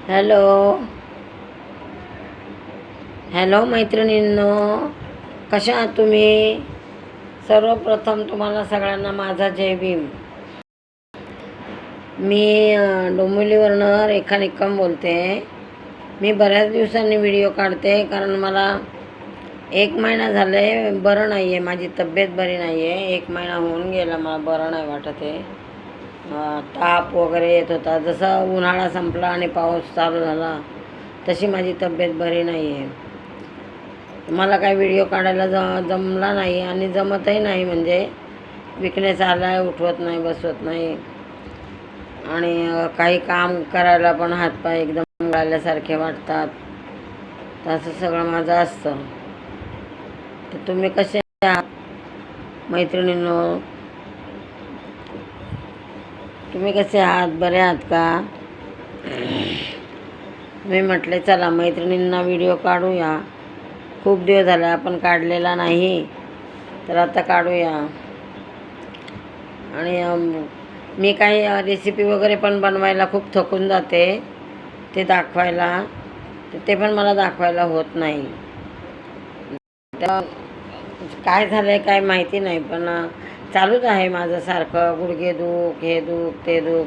Hello hello मैत्रिणींनो, कशा आहात तुम्ही? सर्वप्रथम तुम्हाला सगळ्यांना माझा जय भीम. मी डोंबिवलीवरनं रेखा निकम बोलते. मी बऱ्याच दिवसांनी व्हिडिओ काढते कारण मला 1 महिना झाले बरं नाही आहे, माझी तब्येत बरी नाही आहे. 1 महिना होऊन गेला, मला बरं नाही वाटत आहे. ताप वगैरे येत होता. जसा उन्हाळा संपला आणि पाऊस चालू झाला तशी माझी तब्येत बरी नाही आहे. मला काय व्हिडिओ काढायला जमला नाही आणि जमतही नाही. म्हणजे विकनेस आला आहे, उठवत नाही, बसवत नाही आणि काही काम करायला पण हातपाय एकदम गळाल्यासारखे वाटतात. तसं सगळं माझं असतं. तर तुम्ही कसे आहात मैत्रिणींनो? तुम्ही कसे आहात? बरे आहात का? मी म्हटले चला मैत्रिणींना व्हिडिओ काढूया. खूप दिवस झाले आपण काढलेला नाही, तर आता काढूया. आणि मी काही रेसिपी वगैरे पण बनवायला खूप थकून जाते, ते दाखवायला. ते पण मला दाखवायला होत नाही. तर काय झालं आहे काय माहिती नाही, पण चालूच आहे माझं सारखं गुडघे दुख, हे दुख, ते दुख.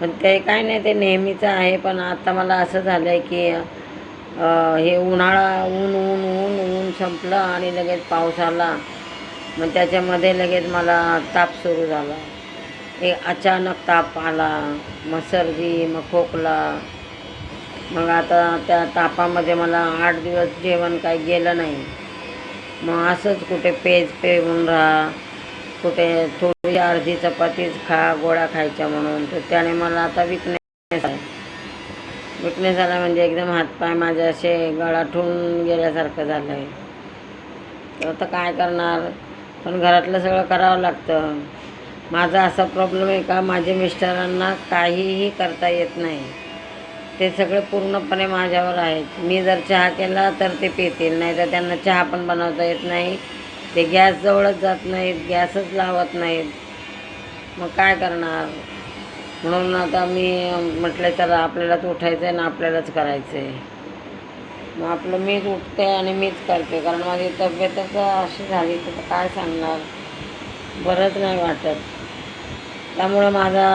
पण ते काय नाही, ते नेहमीचं आहे. पण आता मला असं झालं आहे की हे उन्हाळा ऊन ऊन ऊन ऊन संपलं आणि लगेच पाऊस आला. मग त्याच्यामध्ये लगेच मला ताप सुरू झाला. एक अचानक ताप आला, मग सर्दी, मग खोकला. मग आता त्या तापामध्ये मला 8 दिवस जेवण काही गेलं नाही. मग असंच कुठे पेऊन राहा, कुठे थोडी अर्धी चपातीच खा, गोळ्या खायच्या म्हणून. तर त्याने मला आता विकनेस आला. म्हणजे एकदम हातपाय माझे असे गळाठून गेल्यासारखं झालं आहे. तर आता काय करणार? पण घरातलं सगळं करावं लागतं. माझा असा प्रॉब्लेम आहे का माझ्या मिस्टरांना काहीही करता येत नाही. ते सगळे पूर्णपणे माझ्यावर आहेत. मी जर चहा केला तर ते पितील, नाही तर त्यांना चहा पण बनवता येत नाही. ते गॅसजवळच जात नाहीत, गॅसच लावत नाहीत. मग काय करणार? म्हणून आता मी म्हटलं चला आपल्यालाच उठायचं आहे ना, आपल्यालाच करायचं आहे. मग आपलं मीच उठते आणि मीच करते, कारण माझी तब्येतच अशी झाली तर काय सांगणार, बरंच नाही वाटत. त्यामुळं माझा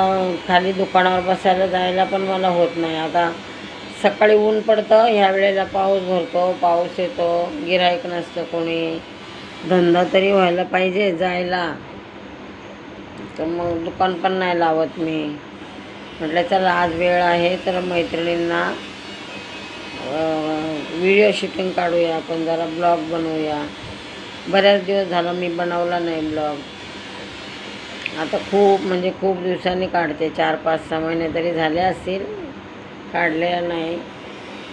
खाली दुकानावर बसायला जायला पण मला होत नाही. आता सकाळी ऊन पडतं, ह्या वेळेला पाऊस भरतो, पाऊस येतो, गिऱ्हाईक नसतं कोणी. धंदा तरी व्हायला पाहिजे जायला, तर मग दुकान पण नाही लावत मी. म्हटलं चला आज वेळ आहे तर मैत्रिणींना व्हिडिओ शूटिंग काढूया, आपण जरा ब्लॉग बनवूया. बऱ्याच दिवस झालं मी बनवला नाही ब्लॉग. आता खूप दिवसांनी काढते, 4-5-6 महिने तरी झाले असतील काढलेलं नाही.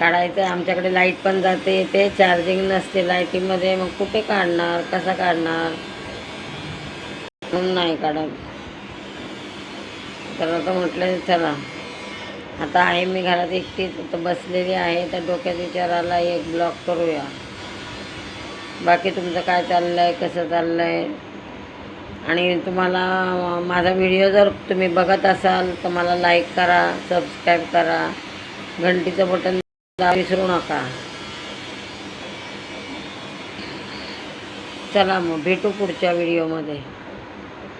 काढायचं आहे. आमच्याकडे लाईट पण जाते येते, चार्जिंग नसते लाईटीमध्ये. मग कुठे काढणार, कसा काढणार, म्हणून नाही काढत. तर आता म्हटलं चला, आता आहे मी घरात एकटीच तर बसलेली आहे, तर डोक्यात विचार आला एक ब्लॉग करूया. बाकी तुमचं काय चाललं आहे, कसं चाललं आहे? आणि तुम्हाला माझा व्हिडिओ जर तुम्ही बघत असाल तर मला लाईक करा, सबस्क्राईब करा, घंटीचं बटन विसरू नका. चला मग भेटू पुढच्या व्हिडिओमध्ये.